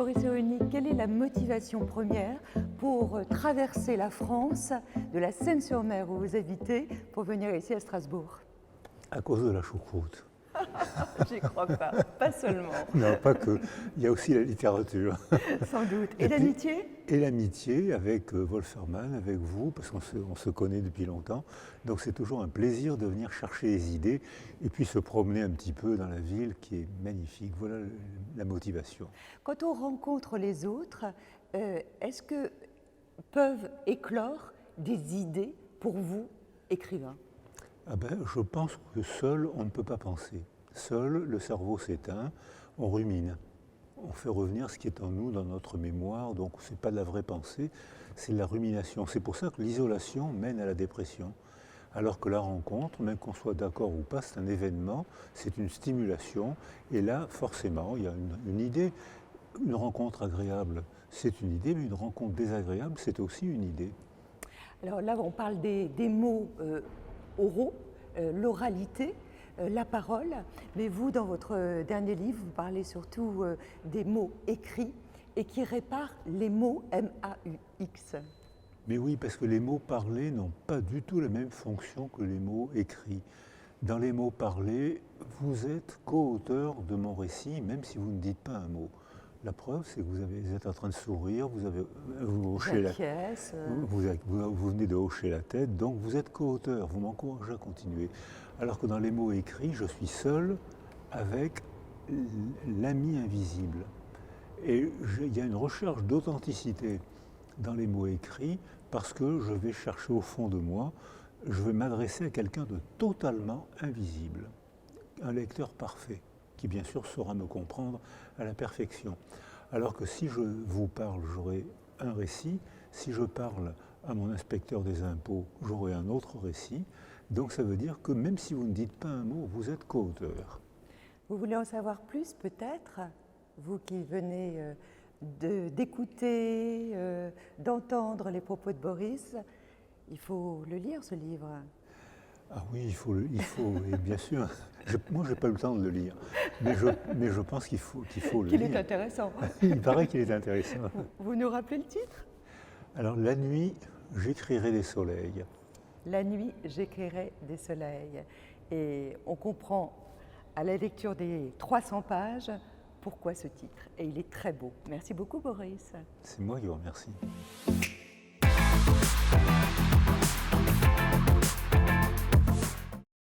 Boris Cyrulnik, quelle est la motivation première pour traverser la France, de la Seine-sur-Mer où vous habitez, pour venir ici à Strasbourg? À cause de la choucroute. J'y crois pas, pas seulement. Non, pas que. Il y a aussi la littérature. Sans doute. Et l'amitié? Et l'amitié avec Wolf Hermann, avec vous, parce qu'on se connaît depuis longtemps. Donc c'est toujours un plaisir de venir chercher les idées et puis se promener un petit peu dans la ville qui est magnifique. Voilà la motivation. Quand on rencontre les autres, est-ce que peuvent éclore des idées pour vous, écrivain? Ah ben, je pense que seul, on ne peut pas penser. Seul, le cerveau s'éteint, on rumine. On fait revenir ce qui est en nous, dans notre mémoire, donc ce n'est pas de la vraie pensée, c'est de la rumination. C'est pour ça que l'isolation mène à la dépression. Alors que la rencontre, même qu'on soit d'accord ou pas, c'est un événement, c'est une stimulation, et là, forcément, il y a une idée. Une rencontre agréable, c'est une idée, mais une rencontre désagréable, c'est aussi une idée. Alors là, on parle des mots oraux, l'oralité, la parole, mais vous, dans votre dernier livre, vous parlez surtout des mots écrits et qui réparent les mots M-A-U-X. Mais oui, parce que les mots parlés n'ont pas du tout la même fonction que les mots écrits. Dans les mots parlés, vous êtes co-auteur de mon récit, même si vous ne dites pas un mot. La preuve, c'est que vous êtes en train de sourire, vous venez de hocher la tête, donc vous êtes co-auteur, vous m'encouragez à continuer. Alors que dans les mots écrits, je suis seul avec l'ami invisible. Et il y a une recherche d'authenticité dans les mots écrits parce que je vais chercher au fond de moi, je vais m'adresser à quelqu'un de totalement invisible, un lecteur parfait, qui bien sûr saura me comprendre à la perfection. Alors que si je vous parle, j'aurai un récit, si je parle à mon inspecteur des impôts, j'aurai un autre récit. Donc ça veut dire que même si vous ne dites pas un mot, vous êtes co-auteur. Vous voulez en savoir plus peut-être, vous qui venez d'écouter, d'entendre les propos de Boris? Il faut le lire, ce livre. Ah oui, il faut et bien sûr. Moi, je n'ai pas eu le temps de le lire, mais je pense qu'il faut le lire. Qu'il est intéressant. Il paraît qu'il est intéressant. Vous nous rappelez le titre? Alors, la nuit, j'écrirai des soleils. La nuit, j'écrirai des soleils. Et on comprend à la lecture des 300 pages pourquoi ce titre. Et il est très beau. Merci beaucoup, Boris. C'est moi qui vous remercie.